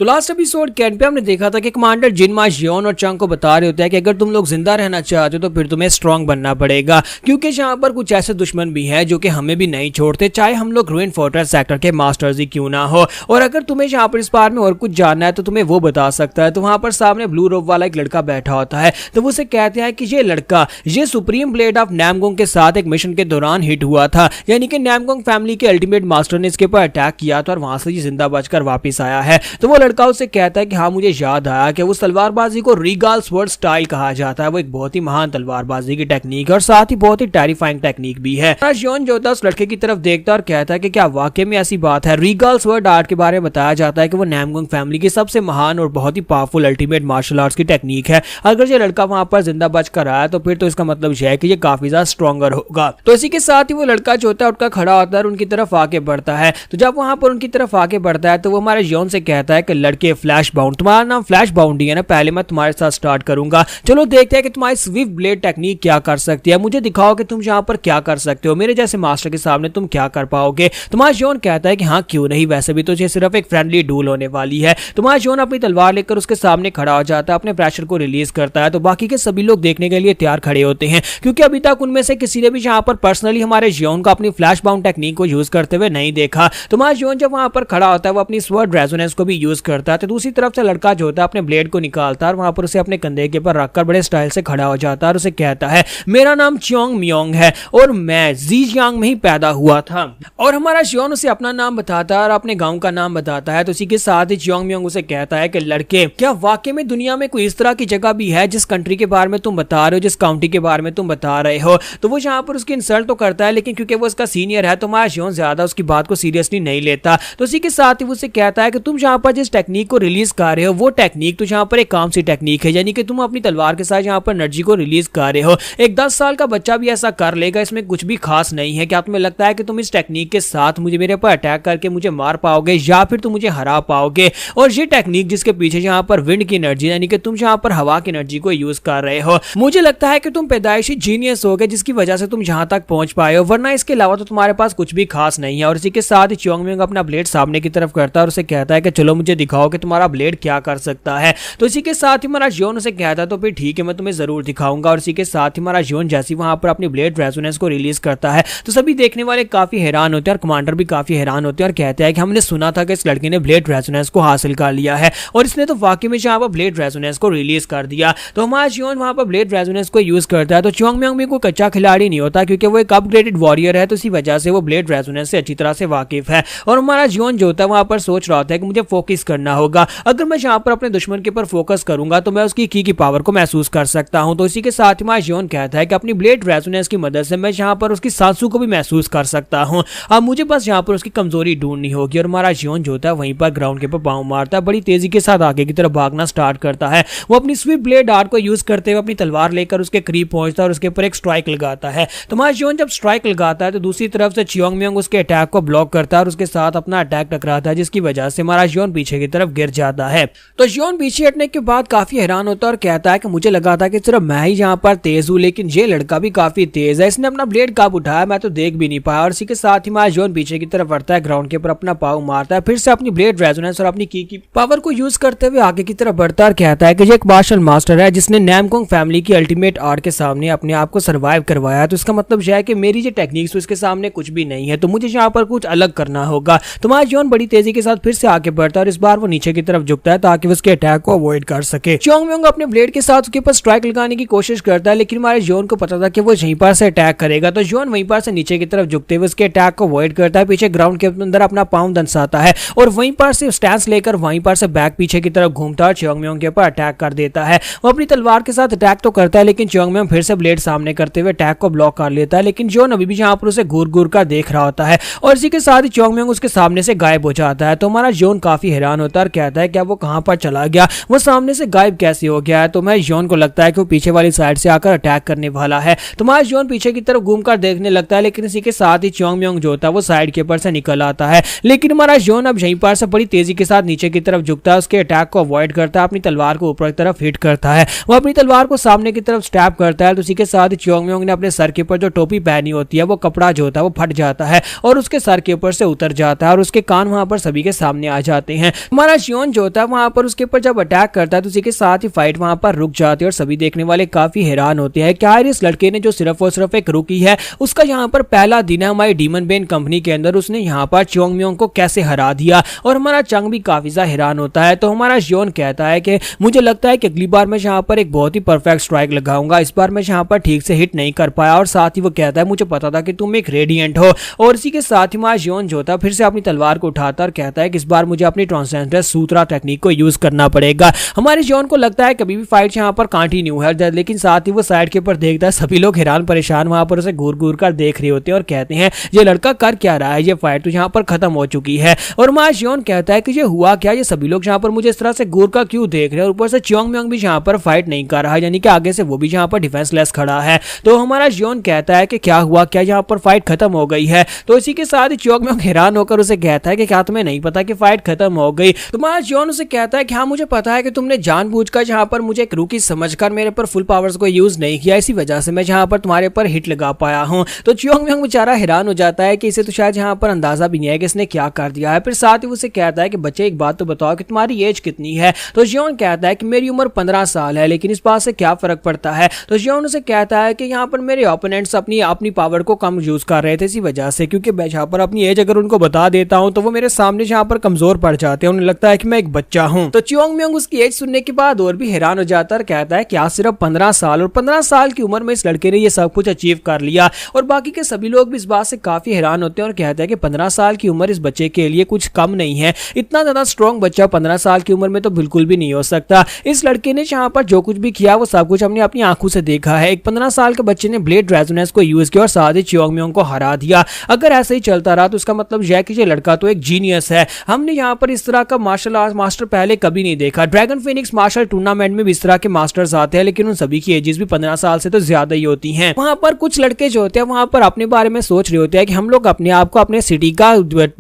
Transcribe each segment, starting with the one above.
तो last episode can pay हमने देखा था कि कमांडर जिनमा जियोन और चंग को बता रहे होते हैं कि अगर तुम लोग जिंदा रहना चाहते हो तो फिर तुम्हें स्ट्रांग बनना पड़ेगा, क्योंकि यहाँ पर कुछ ऐसे दुश्मन भी हैं जो कि हमें भी नहीं छोड़ते, चाहे हम लोग रूइन फोर्ट्रेस सेक्टर के मास्टर्स ही क्यों ना हो। और अगर तुम्हें यहाँ पर इस बार में और कुछ जानना है तो तुम्हें वो बता सकता है। तो वहां पर सामने ब्लू रोब वाला एक लड़का बैठा होता है, तो वो उसे कहते हैं कि ये लड़का ये सुप्रीम ब्लेड ऑफ नामगोंग के साथ एक मिशन के दौरान हिट हुआ था, यानी कि नामगोंग फैमिली के अल्टीमेट मास्टर ने इसके ऊपर अटैक किया था और वहां से ये जिंदा बचकर वापस आया है। तो वो लड़का उसे कहता है कि हाँ मुझे याद आया कि उस तलवारबाजी को रीगाल स्वर्ड स्टाइल कहा जाता है। वो एक बहुत ही महान तलवारबाजी की टेक्निक है और साथ ही बहुत ही टेरिफाइंग टेक्निक भी है। जियोन जो था उस लड़के की तरफ देखता है और कहता है कि क्या वाकई में ऐसी बात है। रीगाल स्वर्ड आर्ट के बारे में बताया जाता है कि वो नामगोंग फैमिली की सबसे महान और बहुत ही पावरफुल अल्टीमेट मार्शल आर्ट्स की टेक्निक है। अगर ये लड़का वहां पर जिंदा बचकर आया तो फिर तो इसका मतलब यह है कि ये काफी ज्यादा स्ट्रॉन्गर होगा। तो इसी के साथ ही वो लड़का जो होता है उठकर खड़ा होता है और उनकी तरफ आके बढ़ता है। तो जब वहां पर उनकी तरफ आके बढ़ता है तो वो हमारे जियोन से कहता है कि लड़के फ्लैश बाउंड, तुम्हारा नाम फ्लैश बाउंड ही है ना, पहले मैं तुम्हारे साथ स्टार्ट करूंगा। चलो देखते हैं कि तुम्हारी स्विफ्ट ब्लेड टेक्निक क्या कर सकती है, मुझे दिखाओ कि तुम यहाँ पर क्या कर सकते हो, मेरे जैसे मास्टर के सामने तुम क्या कर पाओगे। तुम्हारा जियोन कहता है कि हाँ क्यों नहीं, वैसे भी तुझे सिर्फ एक फ्रेंडली डूल होने वाली है। तुम्हारा जियोन अपनी तलवार लेकर उसके सामने खड़ा हो जाता है, अपने प्रेशर को रिलीज करता है। तो बाकी के सभी लोग देखने के लिए तैयार खड़े होते हैं, क्योंकि अभी तक उनमें से किसी ने भी यहाँ पर पर्सनली हमारे जियोन को अपनी फ्लैश बाउंड टेक्निक को यूज करते हुए नहीं देखा। तुम्हारा जियोन जब वहां पर खड़ा होता है वो अपनी स्वर्ड रेजोनेंस को भी यूज करता है। तो दूसरी तरफ से लड़का जो होता है अपने ब्लेड को निकालता है और वहां पर उसे अपने कंधे के ऊपर रखकर बड़े स्टाइल से खड़ा हो जाता है और उसे कहता है मेरा नाम चियोंग मियोंग है और मैं ज़ीजियांग में ही पैदा हुआ था। और हमारा जियोन उसे अपना नाम बताता है और अपने गांव का नाम बताता है। तो इसी के साथ ही चियोंग मियोंग उसे कहता है कि लड़के क्या वाकई में दुनिया में कोई इस तरह की जगह भी है जिस कंट्री के बारे में तुम बता रहे हो, जिस काउंटी के बारे में तुम बता रहे हो। तो वो यहाँ पर उसकी इंसल्ट तो करता है, लेकिन क्योंकि वो उसका सीनियर है तो हमारा जियोन ज्यादा उसकी बात को सीरियसली नहीं लेता। तो इसी के साथ ही वो उसे कहता है कि तुम यहाँ पर जिस टेक्निक को रिलीज कर रहे हो वो टेक्निक तो यहाँ पर एक काम सी टेक्निक है, यानी कि तुम अपनी तलवार के साथ यहाँ पर एनर्जी को रिलीज कर रहे हो। एक 10 साल का बच्चा भी ऐसा कर लेगा, इसमें कुछ भी खास नहीं है। क्या तुम्हें लगता है कि तुम इस टेक्निक के साथ मुझे मेरे पर अटैक करके मुझे मार पाओगे या फिर तुम मुझे हरा पाओगे। और ये टेक्निक जिसके पीछे यहाँ पर विंड की एनर्जी यानी कि तुम यहाँ पर हवा की एनर्जी को यूज कर रहे हो, मुझे लगता है कि तुम पैदाइशी जीनियस हो गए जिसकी वजह से तुम यहाँ तक पहुंच पाए हो, वरना इसके अलावा तो तुम्हारे पास कुछ भी खास नहीं है। और इसी के साथ ही चियोंग मियोंग अपना ब्लेड सामने की तरफ करता है और उसे कहता है कि चलो मुझे दिखाओ कि तुम्हारा ब्लेड क्या कर सकता है। तो इसी के साथ ही हमारा जियोन उसे कहता है तो फिर ठीक है मैं तुम्हें जरूर दिखाऊंगा। और इसी के साथ ही हमारा जियोन जैसे वहां पर अपनी ब्लेड रेजोनेंस को रिलीज करता है तो सभी देखने वाले काफी हैरान होते हैं और कमांडर भी काफी हैरान होते हैं और कहते हैं कि हमने सुना था कि इस लड़के ने ब्लेड रेजोनेंस को हासिल कर लिया है और इसने तो वाकई में यहाँ पर ब्लेड रेजोनेंस को रिलीज कर दिया। तो हमारा जियोन वहां पर ब्लेड रेजोनेंस को यूज करता है। तो चियोंग मियोंग भी कोई कच्चा खिलाड़ी नहीं होता, क्योंकि वो एक अपग्रेडेड वॉरियर है, तो इसी वजह से वो ब्लेड रेजोनेंस से अच्छी तरह से वाकिफ है। और हमारा जियोन जो होता है वहां पर सोच रहा होता है कि मुझे फोकस करना होगा, अगर मैं यहाँ पर अपने दुश्मन के ऊपर फोकस करूंगा तो मैं उसकी की पावर को महसूस कर सकता हूं। तो इसी के साथ ही हमारा जियोन कहता है कि अपनी ब्लेड रेजोनेंस की मदद से मैं यहाँ पर उसकी सांसों को भी महसूस कर सकता हूं। अब मुझे बस यहाँ पर उसकी कमजोरी ढूंढनी होगी। और हमारा जियोन जो होता है वहीं पर ग्राउंड के ऊपर पांव मारता है, बड़ी तेजी के साथ आगे की तरफ भागना स्टार्ट करता है। वो अपनी स्विफ्ट ब्लेड आर्ट को यूज करते हुए अपनी तलवार लेकर उसके करीब पहुंचता है और उसके ऊपर एक स्ट्राइक लगाता है। तो हमारा जियोन जब स्ट्राइक लगाता है तो दूसरी तरफ से चियोंग मियोंग उसके अटैक को ब्लॉक करता है और उसके साथ अपना अटैक टकराता है, जिसकी वजह से हमारा जियोन पीछे की तरफ गिर जाता है। तो जियोन पीछे हटने के बाद काफी हैरान होता है और कहता है कि मुझे लगा था कि सिर्फ मैं ही यहाँ पर तेज हूँ, लेकिन ये लड़का भी काफी तेज है, इसने अपना ब्लेड कब उठाया मैं तो देख भी नहीं पाया। और इसी के साथ ही हमारा जियोन पीछे की तरफ बढ़ता है, ग्राउंड के ऊपर अपना पाँव मारता है, फिर से अपनी ब्लेड रेजोनेंस और अपनी की पावर को यूज करते हुए आगे की तरफ बढ़ता है और कहता है कि ये एक मार्शल मास्टर है जिसने नामगोंग फैमिली की अल्टीमेट आर्ट के सामने अपने आप को सर्वाइव करवाया। तो इसका मतलब यह है कि मेरी ये टेक्निक्स इसके सामने कुछ भी नहीं है, तो मुझे यहाँ पर कुछ अलग करना होगा। तो हमारा जियोन बड़ी तेजी के साथ फिर से आगे बढ़ता है और इस बार वो नीचे की तरफ झुकता है ताकि वो उसके अटैक को अवॉइड कर सके। चियोंग मियोंग अपने ब्लेड के साथ उसके ऊपर स्ट्राइक लगाने की कोशिश करता है, लेकिन हमारे जियोन को पता था कि वो यहीं पर से अटैक करेगा। तो जियोन वहीं पर से नीचे की तरफ झुकते हुए उसके अटैक को अवॉइड करता है, पीछे ग्राउंड के अंदर अपना पाँव दंसाता है और वहीं पर से स्टैंस लेकर वहीं पर से बैक पीछे की तरफ घूमता है, चियोंग मियोंग के ऊपर अटैक कर देता है। वो अपनी तलवार के साथ अटैक तो करता है, लेकिन चियोंग मियोंग फिर से ब्लेड सामने करते हुए अटैक को ब्लॉक कर लेता है, लेकिन जियोन अभी भी यहाँ पर उसे घूर घूर कर देख रहा होता है और इसी के साथ ही चियोंग मियोंग उसके सामने से गायब हो जाता है। तो हमारा जियोन काफी हैरान होता है और कहता है क्या वो कहां पर चला गया, वो सामने से गायब कैसे हो गया है। तो मैं जियोन को लगता है कि वो पीछे वाली साइड से आकर अटैक करने वाला है। तो हमारा जियोन पीछे की तरफ घूमकर देखने लगता है, लेकिन इसी के साथ ही चियोंग मियोंग जो होता है वो साइड के ऊपर से निकल आता है, लेकिन हमारा जियोन अब यहीं पर से बड़ी तेजी के साथ नीचे की तरफ झुकता है, उसके अटैक को अवॉइड करता है, अपनी तलवार को ऊपर की तरफ हिट करता है। वो अपनी तलवार को सामने की तरफ स्टैब करता है, तो उसी के साथ ही चियोंग मियोंग ने अपने सर के ऊपर जो टोपी पहनी होती है वो कपड़ा जो होता है वो फट जाता है और उसके सर के ऊपर से उतर जाता है और उसके कान वहां पर सभी के सामने आ जाते हैं। हमारा जियोन जो होता है वहां पर उसके ऊपर जब अटैक करता है तो उसी के साथ ही फाइट वहां पर रुक जाती है और सभी देखने वाले काफी हैरान होते हैं कि यार इस लड़के ने जो सिर्फ और सिर्फ एक रुकी है, उसका यहाँ पर पहला दिन है हमारी डीमन बेन कंपनी के अंदर, उसने यहाँ पर च्योंग म्योंग को कैसे हरा दिया। और हमारा चंग भी काफी ज्यादा हैरान होता है। तो हमारा जियोन कहता है कि मुझे लगता है कि अगली बार मैं यहाँ पर एक बहुत ही परफेक्ट स्ट्राइक लगाऊंगा, इस बार मैं यहाँ पर ठीक से हिट नहीं कर पाया। और साथ ही वो कहता है मुझे पता था कि तुम एक रेडिएंट हो। और इसी के साथ ही हमारा जियोन जो होता है फिर से अपनी तलवार को उठाता और कहता है कि इस बार मुझे अपनी ट्रांसजेंडर सूत्रा टेक्निक को यूज करना पड़ेगा। हमारे जियोन को लगता है कभी भी फाइट यहाँ पर कंटिन्यू है, लेकिन साथ ही वो साइड के ऊपर देखता है सभी लोग हैरान परेशान वहां पर उसे घूर घूर कर देख रहे होते हैं और कहते हैं ये लड़का कर क्या रहा है, ये फाइट तो यहाँ पर खत्म हो चुकी है। और हमारा जियोन कहता है कि ये हुआ क्या, ये सभी लोग यहाँ पर मुझे इस तरह से घूर कर क्यों देख रहे हैं। और ऊपर से च्योंग म्योंग भी यहाँ पर फाइट नहीं कर रहा है, यानी कि आगे से वो भी यहाँ पर डिफेंसलेस खड़ा है। तो हमारा जियोन कहता है कि क्या हुआ, क्या यहाँ पर फाइट खत्म हो गई है। तो इसी के साथ ही च्योंग म्योंग हैरान होकर उसे कहता है कि क्या तुम्हें नहीं पता कि फाइट खत्म हो गई। तो हमारा जियोन उसे कहता है कि हाँ मुझे पता है कि तुमने जानबूझकर यहाँ पर मुझे एक रूकी समझकर मेरे पर फुल पावर्स को यूज नहीं किया, इसी वजह से मैं यहाँ पर तुम्हारे पर हिट लगा पाया हूँ। तो च्योंग म्योंग बेचारा हैरान हो जाता है कि इसे तो शायद यहाँ पर अंदाजा भी नहीं है कि इसने क्या कर दिया है। फिर साथ ही उसे कहता है कि बच्चे एक बात तो बताओ कि तुम्हारी एज कितनी है। तो जियोन कहता है कि मेरी उम्र 15 साल है, लेकिन इस बात से क्या फर्क पड़ता है। तो जियोन उसे कहता है कि यहाँ पर मेरे ओपोनेंट्स अपनी पावर को कम यूज कर रहे थे इसी वजह से, क्योंकि मैं यहाँ पर अपनी एज अगर उनको बता देता हूँ तो वो मेरे सामने यहाँ पर कमजोर पड़ जाते हैं, उन्हें लगता है कि मैं एक बच्चा हूँ। तो च्योंग म्योंग उसकी एज सुनने के बाद और भी हैरान हो जाता है, कहता है क्या सिर्फ 15 साल, और 15 साल की उम्र में इस लड़के ने ये सब कुछ अचीव कर लिया। और बाकी के सभी लोग भी इस बात से काफी हैरान होते हैं और कहते हैं कि 15 साल की उम्र इस बच्चे के लिए कुछ कम नहीं है, इतना ज्यादा स्ट्रॉन्ग बच्चा 15 साल की उम्र में तो बिल्कुल भी नहीं हो सकता। इस लड़के ने यहाँ पर जो कुछ भी किया वो सब कुछ हमने अपनी आंखों से देखा है। एक 15 साल के बच्चे ने ब्लेड रेजोनेंस को यूज किया और साथ ही च्योंग म्योंग को हरा दिया। अगर ऐसे ही चलता रहा तो इसका मतलब यह है कि ये लड़का तो एक जीनियस है। हमने यहाँ पर इस तरह का मार्शल आर्ट मास्टर पहले कभी नहीं देखा। ड्रैगन फिनिक्स मार्शल टूर्नामेंट में भी इस तरह के मास्टर्स आते हैं, लेकिन उन सभी की एजेस भी 15 साल से तो ज्यादा ही होती हैं। वहां पर कुछ लड़के जो होते हैं वहां पर अपने बारे में सोच रहे होते हैं कि हम लोग अपने आप को अपने सिटी का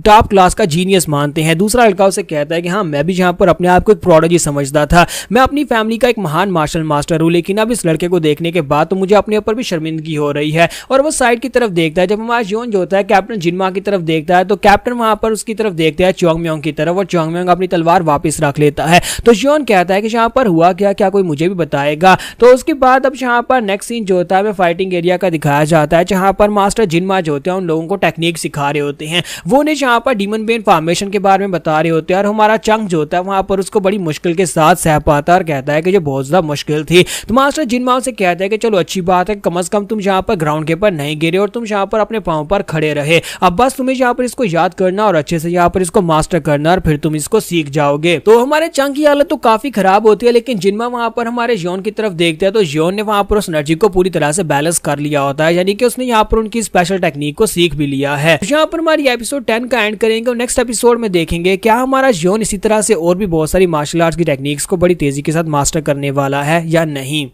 टॉप क्लास का जीनियस मानते हैं। दूसरा लड़का उसे कहता है कि हाँ मैं भी यहाँ पर अपने आप को एक प्रोडिजी समझता था, मैं अपनी फैमिली का एक महान मार्शल मास्टर हूँ, लेकिन अब इस लड़के को देखने के बाद तो मुझे अपने ऊपर भी शर्मिंदगी हो रही है। और वो साइड की तरफ देखता है। जब हमारा जियोन जो होता है कैप्टन जिनमा की तरफ देखता है तो कैप्टन वहां पर उसकी तरफ देखता है च्योंग म्योंग की तरफ, और च्योंग म्योंग अपनी तलवार वापस रख लेता है। तो जियोन कहता है कि यहाँ पर हुआ क्या, क्या कोई मुझे भी बताएगा। तो उसके बाद अब यहाँ पर नेक्स्ट सीन जो होता है फाइटिंग एरिया का दिखाया जाता है, जहाँ पर मास्टर जिनमा जो होते हैं उन लोगों को टेक्निक सिखा रहे होते हैं। वो ने यहाँ पर डीमन बेन फॉर्मेशन के बारे में बता रहे होते हैं और हमारा चंग जो होता है वहां पर उसको बड़ी मुश्किल के साथ सह पाता है और कहता है कि ये बहुत ज्यादा मुश्किल थी। तो मास्टर जिनमा से कहता है कि चलो अच्छी बात है, कम से कम तुम यहाँ पर ग्राउंड के पर नहीं गिरे और तुम यहाँ पर अपने पांव पर खड़े रहे। अब बस तुम्हें यहाँ पर इसको याद करना और अच्छे से यहाँ पर इसको मास्टर करना और फिर तुम इसको सीख जाओगे। तो हमारे चंग की हालत तो काफी खराब होती है, लेकिन जिनमा वहां पर हमारे जियोन की तरफ देखते हैं तो जियोन ने वहां पर उस एनर्जी को पूरी तरह से बैलेंस कर लिया होता है, यानी कि उसने यहाँ पर उनकी स्पेशल टेक्निक को सीख भी लिया है। यहाँ पर हमारी एपिसोड 10 का एंड करेंगे और नेक्स्ट एपिसोड में देखेंगे क्या हमारा जियोन इसी तरह से और भी बहुत सारी मार्शल आर्ट्स की टेक्निक्स को बड़ी तेजी के साथ मास्टर करने वाला है या नहीं।